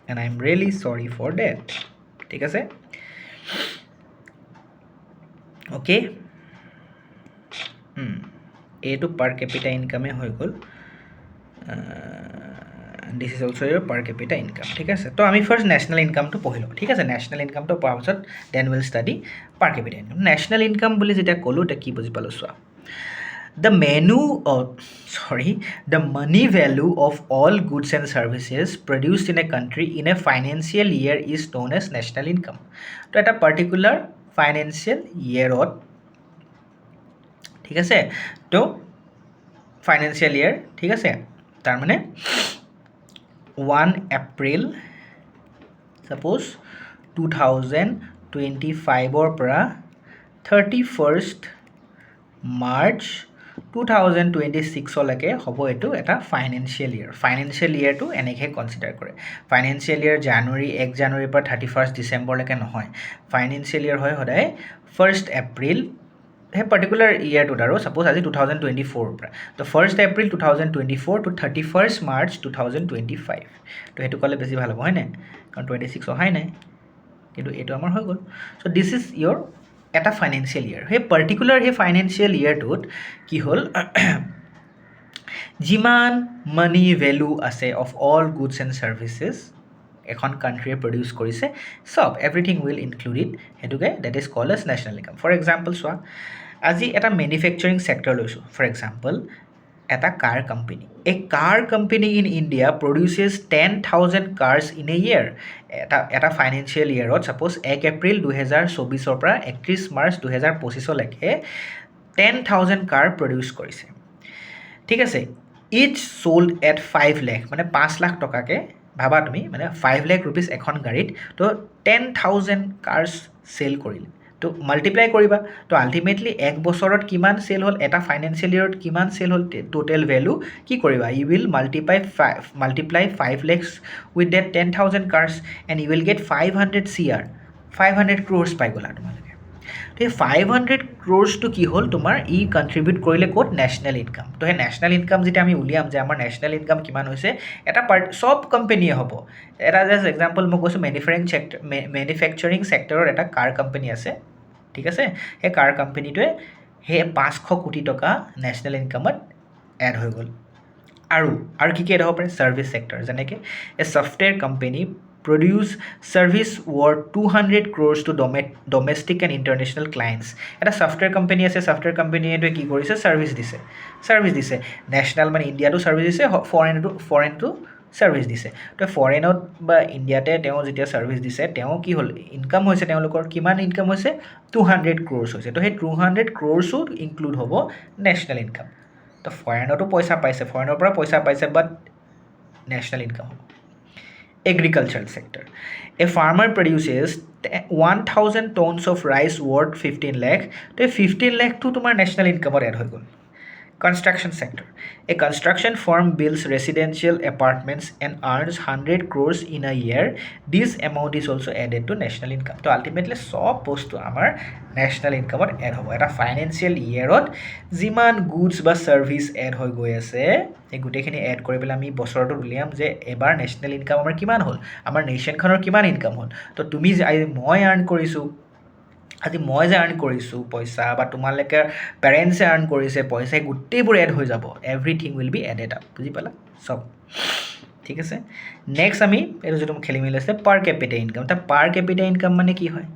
and I am really sorry for that ঠিক আছে অ'কে এইটো পাৰ কেপিটা ইনকামে হৈ গ'ল this is also' your per capita income ঠিক আছে তো আমি ফাৰ্ষ্ট নেশ্যনেল ইনকামটো পঢ়ি লওঁ ঠিক আছে নেশ্যনেল ইনকামটো পোৱাৰ পিছত then will study per capita income national income বুলি যেতিয়া ক'লোঁ এতিয়া কি বুজি পালোঁ চোৱা the money value of all goods and services produced in a country in a financial year is known as national income তো এটা particular financial yearত ঠিক আছে তো ফাইনেন্সিয়েল ইয়াৰ ঠিক আছে তাৰমানে 1 এপ্ৰিল suppose 2025 পৰা 31st মাৰ্চ 2026 লৈকে হ'ব এইটো এটা ফাইনেন্সিয়েল ইয়েৰটো এনেকৈ কনচিডাৰ কৰে ফাইনেন্সিয়েল ইয়েৰ জানুৱাৰী 1 জানুৱাৰীৰ পৰা 31 ডিচেম্বৰলৈকে নহয় ফাইনেন্সিয়েল ইয়েৰ হয় সদায় 1st এপ্ৰিল সেই পাৰ্টিকুলাৰ ইয়েৰটোত আৰু ছাপ'জ আজি 2024 পৰা তো 1st April 2024 two 31st March 2025 তো সেইটো ক'লে বেছি ভাল হ'ব হয়নে কাৰণ 26 অহাই নাই কিন্তু এইটো আমাৰ হৈ গ'ল চ' দিছ ইজ ইয়ৰ এটা ফাইনেন্সিয়েল ইয়েৰ সেই পাৰ্টিকুলাৰ সেই ফাইনেন্সিয়েল ইয়েৰটোত কি হ'ল যিমান মানি ভেলু আছে of all goods and services এখন কাণ্ট্ৰিয়ে প্ৰডিউচ কৰিছে চব এভৰিথিং উইল ইনক্লুডেড সেইটোকে that is called as national income for example চোৱা আজি এটা মেনুফেকচাৰিং ছেক্টৰ লৈছোঁ ফৰ এক্সাম্পল এটা car company a car company in India produces 10,000 cars in a year এটা ফাইনেন্সিয়েল ইয়েৰত ছাপ'জ 1 এপ্ৰিল 2024 পৰা 31 মাৰ্চ 2025 লৈকে 10,000 কাৰ প্ৰডিউচ কৰিছে ঠিক আছে ইচ সোল্ড এট 5 লাখ মানে 5 লাখ টকাকৈ ভাবা তুমি মানে 5 লাখ ৰুপিজ এখন গাড়ীত তো 10,000 কাৰ্ছ চেল কৰিলে তো মাল্টিপ্লাই কৰিবা তো আল্টিমেটলি এক বছৰত কিমান চেল হ'ল এটা ফাইনেন্সিয়েল ইয়েৰত কিমান চেল হ'ল টোটেল ভেলু কি কৰিবা you will multiply 5 lakhs with that 10,000 cars and you will get 500 CR 500 crores পাই গ'লা তোমালোকে তো এই 500 crores কি হ'ল তোমাৰ ই কণ্ট্ৰিবিউট কৰিলে ক'ত নেশ্যনেল ইনকাম তো সেই নেশ্যনেল ইনকাম যেতিয়া আমি উলিয়াম যে আমাৰ নেশ্যনেল ইনকাম কিমান হৈছে এটা চব কোম্পানীয়ে হ'ব এটা জাষ্ট এক্সাম্পল মই কৈছোঁ মেনুফেকচাৰিং ছেক্টৰৰ এটা কাৰ কোম্পানী আছে ঠিক আছে সেই কাৰ কোম্পানীটোৱে সেই 500 কোটি টকা নেশ্যনেল ইনকামত এড হৈ গ'ল আৰু কি এড হ'ব পাৰে ছাৰ্ভিচ ছেক্টৰ যেনেকৈ a software company produce service worth 200 crores to domestic and international clients এটা ছফ্টৱেৰ কোম্পানী আছে ছফ্টৱেৰ কোম্পানীটোৱে কি কৰিছে ছাৰ্ভিচ দিছে নেশ্যনেল মানে ইণ্ডিয়াটো ছাৰ্ভিচ দিছে ফৰেইনটো ছাৰ্ভিচ দিছে তো ফৰেইনত বা ইণ্ডিয়াতে তেওঁ যেতিয়া ছাৰ্ভিচ দিছে তেওঁ কি হ'ল ইনকাম হৈছে তেওঁলোকৰ কিমান ইনকাম হৈছে 200 crores হৈছে তো সেই 200 crores ইনক্লুড হ'ব নেশ্যনেল ইনকাম তো ফৰেইনতো পইচা পাইছে ফৰেইনৰ পৰা পইচা পাইছে বাট নেশ্যনেল ইনকাম হ'ব agricultural sector a farmer produces 1,000 tons of rice worth 15 lakh তো 15 lakh to তোমার national income এড হৈ গ'ল construction sector a construction firm builds residential apartments and earns 100 crores in a year this amount is also added to national income তো ultimately সব বস্তু আমাৰ national income add হ'ব এটা financial ইয়েৰত যিমান গুডছ বা ছাৰ্ভিচ এড হৈ গৈ আছে এই গোটেইখিনি এড কৰি পেলাই আমি বছৰটোত উলিয়াম যে এবাৰ নেশ্যনেল ইনকাম আমাৰ কিমান হ'ল আমাৰ নেশ্যনখনৰ কিমান ইনকাম হ'ল তো তুমি মই আৰ্ণ কৰিছোঁ আজি মই যে আৰ্ণ কৰিছোঁ পইচা বা তোমালোকে পেৰেণ্টছে আৰ্ণ কৰিছে পইচা গোটেইবোৰ এড হৈ যাব everything will be added up বুজি পালা চব ঠিক আছে নেক্সট আমি এইটো যিটো খেলি মেলি আছে পাৰ কেপিটা ইনকাম তো পাৰ কেপিটা ইনকাম মানে কি হয়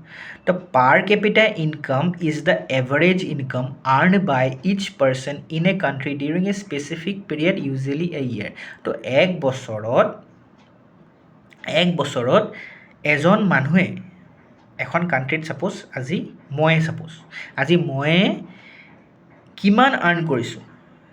তো per capita income is the average income earn by each person in a country during a specific period usually a year তো এক বছৰত এজন মানুহে এখন কাণ্ট্ৰিত ছাপ'জ আজি মই কিমান আৰ্ণ কৰিছোঁ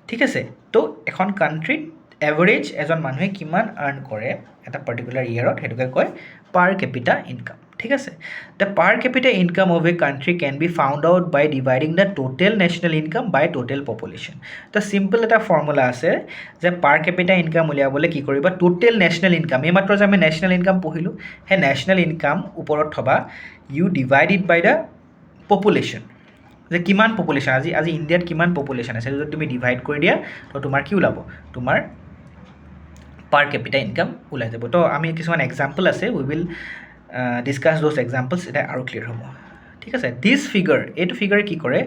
ঠিক আছে তো এখন কাণ্ট্ৰিত এভাৰেজ এজন মানুহে কিমান আৰ্ণ কৰে এটা পাৰ্টিকুলাৰ ইয়েৰত সেইটোকে কয় পাৰ কেপিটা ইনকাম ঠিক আছে the per capita income of a country can be found out by dividing the total national income by total population তো চিম্পল এটা ফৰ্মুলা আছে যে পাৰ কেপিটা ইনকাম উলিয়াবলৈ কি কৰিবা টোটেল নেশ্যনেল ইনকাম এইমাত্ৰ যে আমি নেশ্যনেল ইনকাম পঢ়িলোঁ সেই নেশ্যনেল ইনকাম ওপৰত থবা you divide it by the population যে কিমান পপুলেশ্যন আজি ইণ্ডিয়াত কিমান পপুলেশ্যন আছে যদি তুমি ডিভাইড কৰি দিয়া তো তোমাৰ কি ওলাব তোমাৰ পাৰ কেপিটা ইনকাম ওলাই যাব তো আমি কিছুমান এক্সাম্পল আছে উই উইল ডিছকাছ দ'জ এক্সাম্পলছ এটা আৰু ক্লিয়াৰ হ'ব ঠিক আছে দিছ ফিগাৰ এইটো ফিগাৰে কি কৰে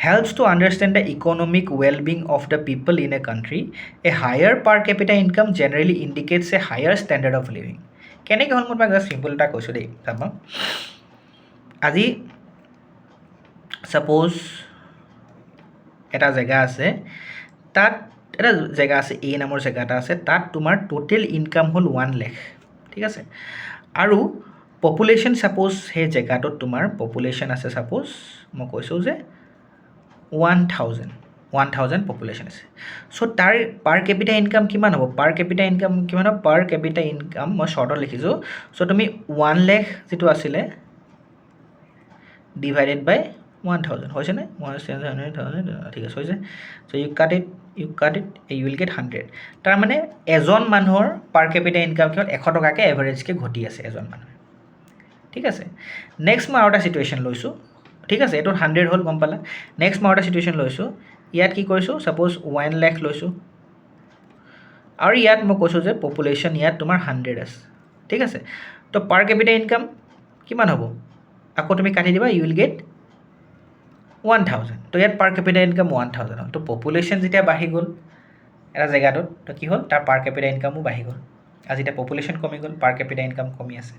helps to understand the economic well being of the people in a country A higher per capita income generally indicates A higher standard of living কেনেকৈ হ'ল মই জাষ্ট চিম্পল এটা কৈছোঁ দেই চাবা আজি ছাপ'জ এটা জেগা আছে তাত এটা জেগা আছে এ নামৰ জেগা এটা আছে তাত তোমাৰ টোটেল ইনকাম হ'ল 1 লাখ ঠিক আছে আৰু পপুলেশ্যন ছাপ'জ সেই জেগাটোত তোমাৰ পপুলেশ্যন আছে ছাপ'জ মই কৈছোঁ যে 1000 পপুলেশ্যন আছে চ' তাৰ পাৰ কেপিটা ইনকাম কিমান হ'ব পাৰ কেপিটা ইনকাম কিমান হ'ব পাৰ কেপিটা ইনকাম মই শ্বৰ্টত লিখিছোঁ চ' তুমি 1 লাখ যিটো আছিলে ডিভাইডেড বাই 1000 হৈছেনে 100,000 ঠিক আছে হৈছে so' you cut it you will get 100 তাৰমানে এজন মানুহৰ পাৰ কেপিটা ইনকাম কিমান 100 টকাকৈ এভাৰেজকৈ ঘটি আছে এজন মানুহে ঠিক আছে নেক্সট মই আৰু এটা চিটুৱেশ্যন লৈছোঁ ঠিক আছে এইটোত 100 হ'ল গম পালা নেক্সট মই আৰু এটা চিটুৱেশ্যন লৈছোঁ ইয়াত কি কৰিছোঁ ছাপ'জ 1 লাখ লৈছোঁ আৰু ইয়াত মই কৈছোঁ যে পপুলেশ্যন ইয়াত তোমাৰ 100 আছে ঠিক আছে তো পাৰ কেপিটা ইনকাম কিমান হ'ব আকৌ তুমি কাটি দিবা ইউ উইল গেট 1000 তো ইয়াত পাৰ কেপিটা ইনকাম 1000 হ'ল তো পপুলেশ্যন যেতিয়া বাঢ়ি গ'ল এটা জেগাটোত তো কি হ'ল তাৰ পাৰ কেপিটা ইনকামো বাঢ়ি গ'ল আজি এতিয়া পপুলেশ্যন কমি গ'ল পাৰ কেপিটা ইনকাম কমি আছে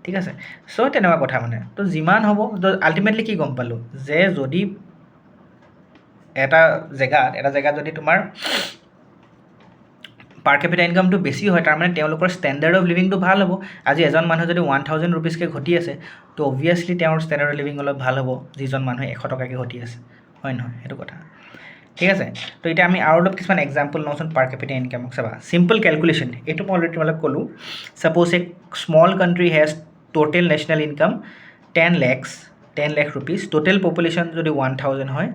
ঠিক আছে চ' তেনেকুৱা কথা মানে তো যিমান হ'ব তো আল্টিমেটলি কি গম পালোঁ যে যদি এটা জেগাত যদি তোমাৰ পাৰ কেপিটা ইনকামটো বেছি হয় তাৰমানে তেওঁলোকৰ ষ্টেণ্ডাৰ্ড অফ লিভিংটো ভাল হ'ব আজি এজন মানুহে যদি 1000 ৰুপিজকৈ ঘটি আছে তো অবভিয়াছলি তেওঁৰ ষ্টেণ্ডাৰ্ড অফ লিভিং অলপ ভাল হ'ব যিজন মানুহে 100 টকাকৈ ঘটি আছে হয় নহয় সেইটো কথা ঠিক আছে তো এতিয়া আমি আৰু অলপ কিছুমান এক্সাম্পল লওঁচোন পাৰ কেপিটা ইনকামক চাবা চিম্পল কেলকুলেশ্যন এইটো মই অলৰেডি তোমালোক ক'লোঁ suppose a small country has total national income 10 lakh rupees total population যদি 1000 হয়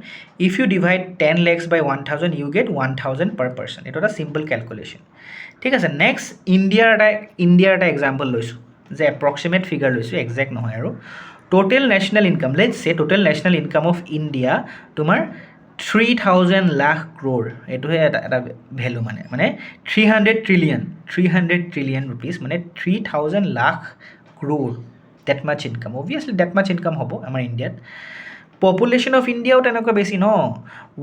if you divide 10 lakhs by 1000 you get 1000 per person এটা এটা সিম্পল ক্যালকুলেশন ঠিক আছে নেক্সট ইণ্ডিয়াৰ এটা এক্সাম্পল লৈছোঁ যে এপ্ৰক্সিমেট ফিগাৰ লৈছোঁ এক্সাক্ট নহয় আৰু টোটেল নেশ্যনেল ইনকাম লেটছ সে total national income of India তোমাৰ 3000 লাখ ক্ৰ'ৰ এইটোহে এটা ভেলু মানে 300 ট্ৰিলিয়ন ৰুপিজ মানে 3000 lakh crore that much income obviously that much income হ'ব আমাৰ ইণ্ডিয়াত পপুলেশ্যন অফ ইণ্ডিয়াও তেনেকুৱা বেছি ন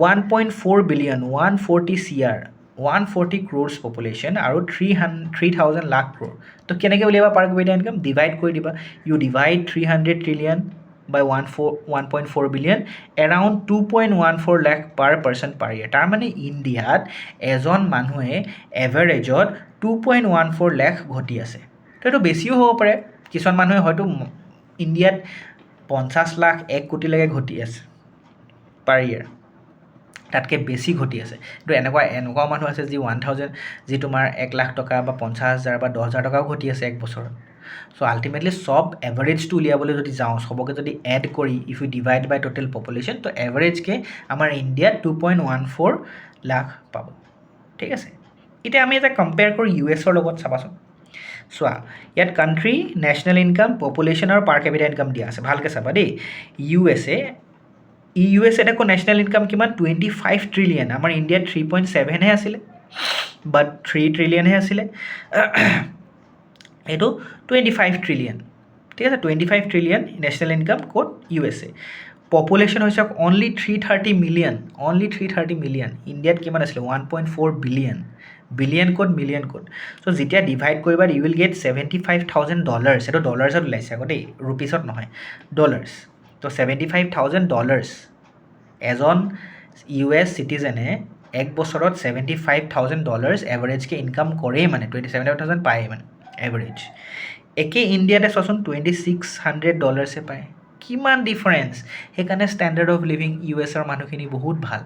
1.4 বিলিয়ন 140 crores পপুলেশ্যন আৰু 3000 লাখ ক্ৰ'ৰ তো কেনেকৈ উলিয়াবা পাৰ কেপিটা ইনকাম ডিভাইড কৰি দিবা you divide 300 trillion by 1.4 billion around 2.14 lakh per person per year তাৰমানে ইণ্ডিয়াত এজন মানুহে এভাৰেজত 2.14 লাখ ঘটি আছে তো এইটো বেছিও হ'ব পাৰে কিছুমান মানুহে হয়তো ইণ্ডিয়াত 50 লাখ 1 কোটিলৈকে ঘটি আছে পাৰ ইয়াৰ তাতকৈ বেছি ঘটি আছে কিন্তু এনেকুৱা মানুহ আছে যি 1000 যি তোমাৰ 1 লাখ টকা বা 50,000 বা 10,000 টকাও ঘটি আছে এক বছৰত চ' আল্টিমেটলি সব এভাৰেজটো উলিয়াবলৈ যদি যাওঁ সবকে যদি এড কৰি if you divide by total population তো এভাৰেজকৈ আমাৰ ইণ্ডিয়াত 2.14 লাখ পাব ঠিক আছে এতিয়া আমি এটা কম্পেয়াৰ কৰোঁ US-ৰ লগত চাবাচোন চোৱা ইয়াত কাণ্ট্ৰি নেশ্যনেল ইনকাম পপুলেশ্যন আৰু পাৰ কেপিটা ইনকাম দিয়া আছে ভালকৈ চাবা দেই ইউ এছ আকৌ নেশ্যনেল ইনকাম কিমান 25 ট্ৰিলিয়ন আমাৰ ইণ্ডিয়াত 3.7 হে আছিলে বাট 3 ট্ৰিলিয়নহে আছিলে এইটো 25 ট্ৰিলিয়ন ঠিক আছে 25 ট্ৰিলিয়ন নেশ্যনেল ইনকাম ক'ত USA পপুলেশ্যন হৈছে অনলি 330 মিলিয়ন ইণ্ডিয়াত কিমান আছিলে 1.4 বিলিয়ন ক'ত মিলিয়ন ক'ত চ' যেতিয়া ডিভাইড কৰিবা ইউ উইল গেট $75,000 এইটো ডলাৰ্ছত ওলাইছে আকৌ দেই ৰুপিছত নহয় ডলাৰ্ছ তো $75,000 এজন US চিটিজেনে এক বছৰত $75,000 এভাৰেজকৈ ইনকাম কৰেই মানে 27,000 পায় মানে এভাৰেজ একে ইণ্ডিয়াতে চোৱাচোন $2,600 পায় কিমান ডিফাৰেঞ্চ সেইকাৰণে ষ্টেণ্ডাৰ্ড অফ লিভিং US-ৰ মানুহখিনি বহুত ভাল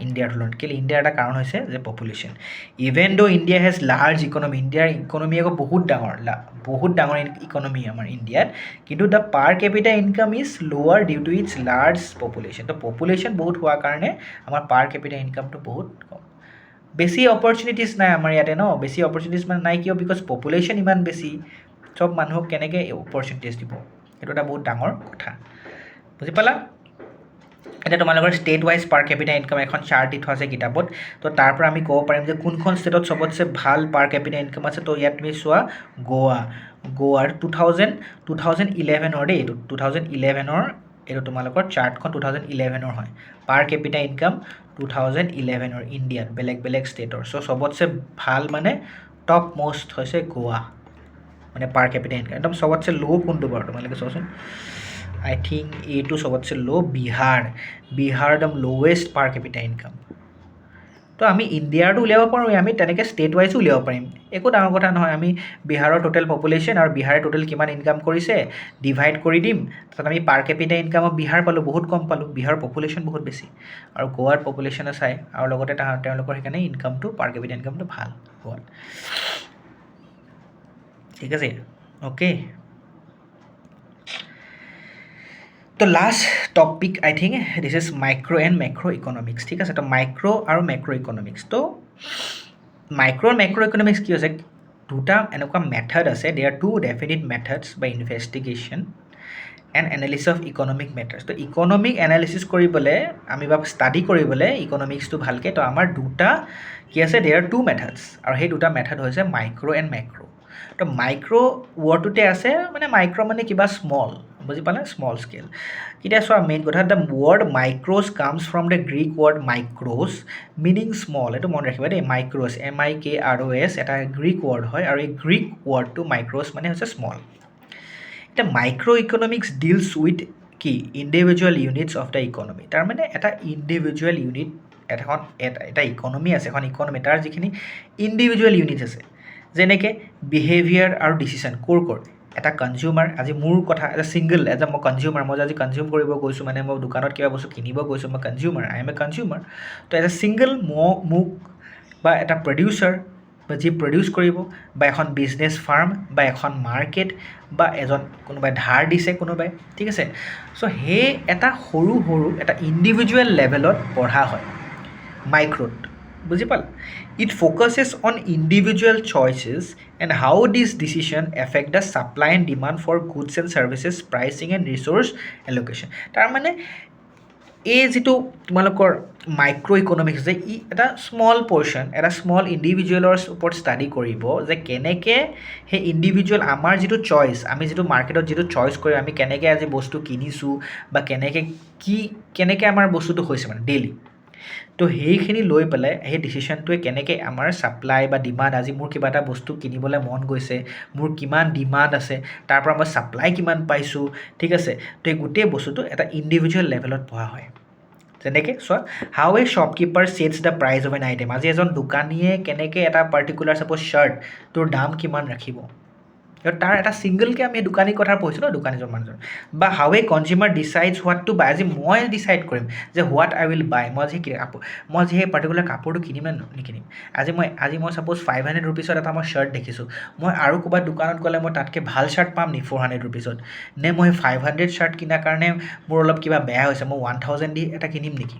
ইণ্ডিয়াৰ তুলনাত কেলৈ ইণ্ডিয়াৰ এটা কাৰণ হৈছে যে population even though' India has large economy ইণ্ডিয়াৰ ইকনমি আকৌ বহুত ডাঙৰ ইকনমি আমাৰ ইণ্ডিয়াত কিন্তু the per capita income is lower due to its large population তো পপুলেশ্যন বহুত হোৱাৰ কাৰণে আমাৰ পাৰ কেপিটা ইনকামটো বহুত কম বেছি অপৰচুনিটিছ নাই আমাৰ ইয়াতে ন বেছি অপৰচুনিটিছ মানে নাই কিয় বিকজ পপুলেশ্যন ইমান বেছি চব মানুহক কেনেকৈ অপৰচুনিটিছ দিব সেইটো এটা বহুত ডাঙৰ কথা বুজি পালা এতিয়া তোমালোকৰ ষ্টেট ৱাইজ পাৰ কেপিটা ইনকাম এখন চাৰ্ট দি থোৱা আছে কিতাপত তো তাৰ পৰা আমি ক'ব পাৰিম যে কোনখন ষ্টেটত চবতছে ভাল পাৰ কেপিটা ইনকাম আছে তো ইয়াত তুমি চোৱা গোৱাৰ 2011 দেই এইটো 2011 এইটো তোমালোকৰ চাৰ্টখন 2011 হয় পাৰ কেপিটা ইনকাম 2011 ইণ্ডিয়াত বেলেগ ষ্টেটৰ চ' চবতছে ভাল মানে টপ মষ্ট হৈছে গোৱা মানে পাৰ কেপিটা ইনকাম একদম চবতছে ল' কোনটো বাৰু তোমালোকে চোৱাচোন I think এইটো চবতছে ল' বিহাৰ একদম লৱেষ্ট পাৰ কেপিটা ইনকাম তো আমি ইণ্ডিয়াৰটো উলিয়াব পাৰোঁ আমি তেনেকৈ ষ্টেট ৱাইজো উলিয়াব পাৰিম একো ডাঙৰ কথা নহয় আমি বিহাৰৰ টোটেল পপুলেশ্যন আৰু বিহাৰে টোটেল কিমান ইনকাম কৰিছে ডিভাইড কৰি দিম তাৰপিছত আমি পাৰ কেপিটা ইনকামত বিহাৰ পালোঁ বহুত কম পালোঁ বিহাৰৰ পপুলেশ্যন বহুত বেছি আৰু গোৱাৰ পপুলেশ্যনে চাই আৰু লগতে তেওঁলোকৰ সেইকাৰণে ইনকামটো পাৰ কেপিটা ইনকামটো ভাল গোৱাত ঠিক আছে অ'কে তো last topic I think this is micro' and macro' economics ঠিক আছে তো মাইক্ৰ' আৰু মেক্ৰ' ইকনমিক্স তো মাইক্ৰ' আৰু মেক্ৰ' ইকনমিক্স কি হৈছে দুটা এনেকুৱা মেথড আছে they are two definite methods by investigation and analysis of economic matters তো ইকনমিক এনালিচিছ কৰিবলৈ আমি বা ষ্টাডি কৰিবলৈ ইকনমিক্সটো ভালকৈ তো আমাৰ দুটা কি আছে দে আৰ টু মেথডছ আৰু সেই দুটা মেথড হৈছে মাইক্ৰ' এণ্ড মেক্ৰ' তো মাইক্ৰ' ৱৰ্ডটোতে আছে মানে মাইক্ৰ' মানে কিবা স্মল বুজি পালে স্মল স্কেল এতিয়া চোৱা মেইন কথা the word micros comes from the Greek word micros meaning small এইটো মনত ৰাখিবা দেই মাইক্ৰ'জ MIKROS এটা গ্ৰীক ৱৰ্ড হয় আৰু এই গ্ৰীক ৱৰ্ডটো মাইক্ৰ'জ মানে হৈছে স্মল এতিয়া মাইক্ৰ' ইকনমিক্স ডিলছ উইথ কি individual units of the economy তাৰমানে এটা ইণ্ডিভিজুৱেল ইউনিট এটা ইকনমি আছে এখন ইকনমি তাৰ যিখিনি ইণ্ডিভিজুৱেল ইউনিট আছে যেনেকৈ বিহেভিয়াৰ আৰু ডিচিশ্যন ক'ৰ এটা কনজিউমাৰ আজি মোৰ কথা এটা ছিংগল এজ মই কনজিউমাৰ মই আজি কনজিউম কৰিব গৈছোঁ মানে মই দোকানত কিবা বস্তু কিনিব গৈছোঁ মই consumer I M A consumer তো এজ এ ছিংগল মোক বা এটা প্ৰডিউচাৰ বা যি প্ৰডিউচ কৰিব বা এখন বিজনেছ ফাৰ্ম বা এখন মাৰ্কেট বা এজন কোনোবাই ধাৰ দিছে কোনোবাই ঠিক আছে চ' সেই এটা সৰু এটা ইণ্ডিভিজুৱেল লেভেলত পঢ়া হয় মাইক্ৰ'ত বুজি পালা it focuses on individual choices and how this decision affect the supply and demand for goods and services pricing and resource allocation তাৰমানে এই যিটো তোমালোকৰ মাইক্ৰ' ইকনমিক্স যে ই এটা স্মল পৰ্শ্যন এটা স্মল ইণ্ডিভিজুৱেলৰ ওপৰত ষ্টাডি কৰিব যে কেনেকৈ সেই ইণ্ডিভিজুৱেল আমাৰ যিটো চইচ আমি যিটো মাৰ্কেটত যিটো চইচ কৰি আমি কেনেকৈ আজি বস্তু কিনিছোঁ বা কেনেকৈ আমাৰ বস্তুটো হৈছে মানে ডেইলি তো সেইখিনি লৈ পেলাই সেই ডিচিশ্যনটোৱে কেনেকৈ আমাৰ ছাপ্লাই বা ডিমাণ্ড আজি মোৰ কিবা এটা বস্তু কিনিবলৈ মন গৈছে মোৰ কিমান ডিমাণ্ড আছে তাৰ পৰা মই ছাপ্লাই কিমান পাইছোঁ ঠিক আছে তো এই গোটেই বস্তুটো এটা ইণ্ডিভিজুৱেল লেভেলত পঢ়া হয় যেনেকৈ চোৱা হাউ এ shopkeeper sets the price of N item আজি এজন দোকানীয়ে কেনেকৈ এটা পাৰ্টিকুলাৰ ছাপ'জ শ্বাৰ্ট তোৰ দাম কিমান ৰাখিব তাৰ এটা ছিংগলকৈ আমি দোকানীৰ কথা পঢ়িছোঁ ন দোকানীজন মানুহজন বা how a consumer decides what to buy আজি মই ডিচাইড কৰিম যে হোৱাট আই উইল বাই মই সেই পাৰ্টিকুলাৰ কাপোৰটো কিনিম নে নিকিনিম আজি মই ছাপ'জ 500 ৰুপিছত এটা মই শ্বাৰ্ট দেখিছোঁ মই আৰু ক'ৰবাত দোকানত গ'লে মই তাতকৈ ভাল শ্বাৰ্ট পাম নি 400 ৰুপিছত নে মই 500 শ্বাৰ্ট কিনাৰ কাৰণে মোৰ অলপ কিবা বেয়া হৈছে মই 1000 দি এটা কিনিম নেকি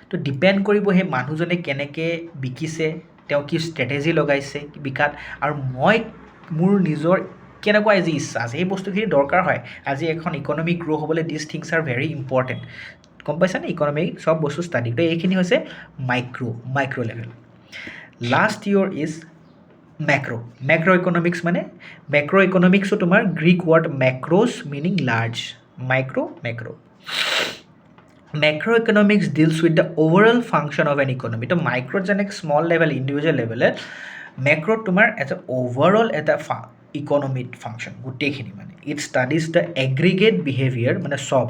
তো ডিপেণ্ড কৰিব সেই মানুহজনে কেনেকৈ বিকিছে তেওঁ কি ষ্ট্ৰেটেজি লগাইছে বিকাত আৰু মোৰ নিজৰ কেনেকুৱা আজি ইচ্ছা আছে সেই বস্তুখিনি দৰকাৰ হয় আজি এখন ইকনমি গ্ৰ' হ'বলৈ this things are very important গম পাইছানে ইকনমি চব বস্তু ষ্টাডি তো এইখিনি হৈছে micro' level last year is macro' economics মানে মেক্ৰ' ইকনমিক্সো তোমাৰ Greek word macros meaning large macro' economics deals with the overall function of an economy তো মাইক্ৰ'ত যেনেকৈ স্মল লেভেল ইণ্ডিভিজুৱেল লেভেলত মেক্ৰ'ত তোমাৰ এজ এ অভাৰঅল এটা ইকনমিক ফাংচন গোটেইখিনি মানে it studies the aggregate behaviour মানে চব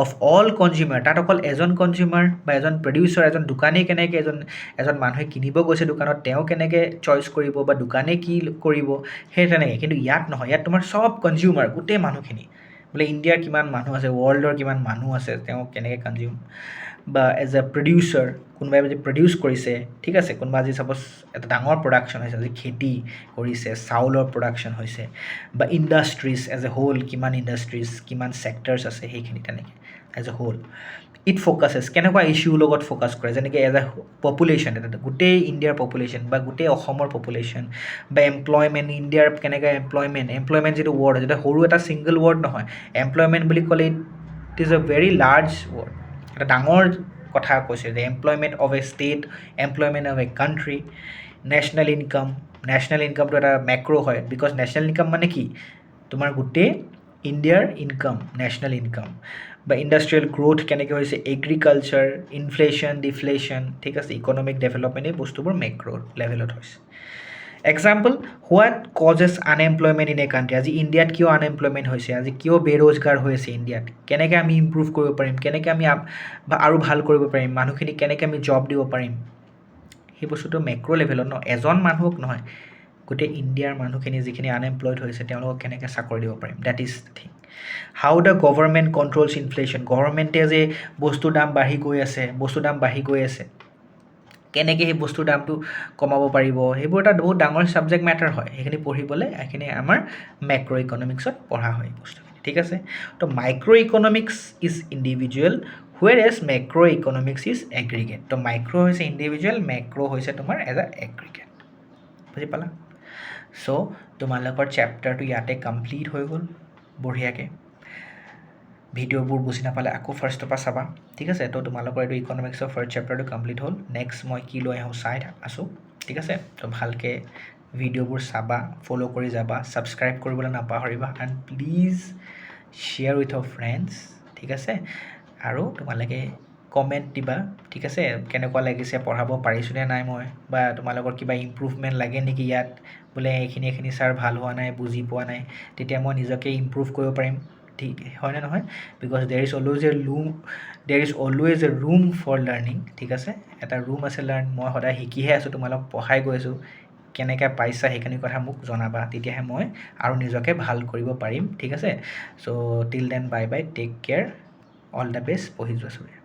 অফ অল কনজিউমাৰ তাত অকল এজন কনজিউমাৰ বা এজন প্ৰডিউচাৰ এজন দোকানী কেনেকৈ এজন মানুহে কিনিব গৈছে দোকানত তেওঁ কেনেকৈ চইচ কৰিব বা দোকানে কি কৰিব সেই তেনেকৈ কিন্তু ইয়াত নহয় ইয়াত তোমাৰ চব কনজিউমাৰ গোটেই মানুহখিনি বোলে ইণ্ডিয়াৰ কিমান মানুহ আছে ৱৰ্ল্ডৰ কিমান মানুহ আছে তেওঁ কেনেকৈ কনজিউম বা এজ এ প্ৰডিউচাৰ কোনোবাই যদি প্ৰডিউচ কৰিছে ঠিক আছে কোনোবা আজি ছাপ'জ এটা ডাঙৰ প্ৰডাকশ্যন হৈছে আজি খেতি কৰিছে চাউলৰ প্ৰডাকশ্যন হৈছে বা ইণ্ডাষ্ট্ৰিজ এজ এ হোল কিমান ইণ্ডাষ্ট্ৰিজ কিমান ছেক্টৰছ আছে সেইখিনি তেনেকৈ এজ এ হোল ইট ফ'কাছেছ কেনেকুৱা ইছ্যুৰ লগত ফ'কাছ কৰে যেনেকৈ এজ এ পপুলেশ্যন এটা গোটেই ইণ্ডিয়াৰ পপুলেশ্যন বা গোটেই অসমৰ পপুলেশ্যন বা এমপ্লয়মেণ্ট ইণ্ডিয়াৰ কেনেকৈ এমপ্লয়মেণ্ট যিটো ৱৰ্ড যিটো সৰু এটা ছিংগল ৱৰ্ড নহয় এমপ্লয়মেণ্ট বুলি ক'লে it is a very large word এটা ডাঙৰ কথা কৈছে যে employment of a state employment of a country national ইনকামটো এটা মেক্ৰ' হয় বিকজ নেশ্যনেল ইনকাম মানে কি তোমাৰ গোটেই ইণ্ডিয়াৰ ইনকাম নেশ্যনেল ইনকাম বা ইণ্ডাষ্ট্ৰিয়েল গ্ৰ'থ কেনেকৈ হৈছে এগ্ৰিকালচাৰ ইনফ্লেশ্যন ডিফ্লেশ্যন ঠিক আছে ইকনমিক ডেভেলপমেণ্ট এই বস্তুবোৰ মেক্ৰ' লেভেলত হৈছে example what causes unemployment in a country আজি ইণ্ডিয়াত কিয় আনএমপ্লয়মেণ্ট হৈছে আজি কিয় বেৰোজগাৰ হৈ আছে ইণ্ডিয়াত কেনেকৈ আমি ইম্প্ৰুভ কৰিব পাৰিম কেনেকৈ আমি আৰু ভাল কৰিব পাৰিম মানুহখিনিক কেনেকৈ আমি জব দিব পাৰিম সেই বস্তুটো মেক্ৰ' লেভেলত এজন মানুহক নহয় গোটেই ইণ্ডিয়াৰ মানুহখিনি যিখিনি আনএমপ্লয়ড হৈছে তেওঁলোকক কেনেকৈ চাকৰি দিব পাৰিম that is the thing how the government controls inflation গভৰ্ণমেণ্টে যে বস্তুৰ দাম বাঢ়ি গৈ আছে কেনেকৈ সেই বস্তুৰ দামটো কমাব পাৰিব সেইবোৰ এটা বহুত ডাঙৰ ছাবজেক্ট মেটাৰ হয় সেইখিনি পঢ়িবলৈ এইখিনি আমাৰ মেক্ৰ' ইকনমিক্সত পঢ়া হয় বস্তুখিনি ঠিক আছে তো micro' economics is individual where as macro' economics is aggregate তো মাইক্ৰ' হৈছে ইণ্ডিভিজুৱেল মেক্ৰ' হৈছে তোমাৰ এজ এ এগ্ৰিগেট বুজি পালা চ' তোমালোকৰ চেপ্টাৰটো ইয়াতে কমপ্লিট হৈ গ'ল বঢ়িয়াকৈ ভিডিঅ'বোৰ বুজি নাপালে আকৌ ফাৰ্ষ্টৰ পৰা চাবা ঠিক আছে তো তোমালোকৰ এইটো ইকনমিক্সৰ ফাৰ্ষ্ট চেপ্টাৰটো কমপ্লিট হ'ল নেক্সট মই কি লৈ আহোঁ চাই আছোঁ ঠিক আছে তো ভালকৈ ভিডিঅ'বোৰ চাবা ফ'ল' কৰি যাবা ছাবস্ক্ৰাইব কৰিবলৈ নাপাহৰিবা and please share with our friends ঠিক আছে আৰু তোমালোকে কমেণ্ট দিবা ঠিক আছে কেনেকুৱা লাগিছে পঢ়াব পাৰিছোঁনে নাই মই বা তোমালোকৰ কিবা ইম্প্ৰুভমেণ্ট লাগে নেকি ইয়াত বোলে এইখিনি ছাৰ ভাল হোৱা নাই বুজি পোৱা নাই তেতিয়া মই নিজকে ইম্প্ৰুভ কৰিব পাৰিম ঠিক হয়নে নহয় because there is always a room for learning ঠিক আছে এটা ৰুম আছে লাৰ্ণ মই সদায় শিকিহে আছোঁ তোমালোকক পঢ়াই গৈ আছোঁ কেনেকৈ পাইছা সেইখিনি কথা মোক জনাবা তেতিয়াহে মই আৰু নিজকে ভাল কৰিব পাৰিম ঠিক আছে so' till then bye bye take care all the best পঢ়ি যোৱা চবে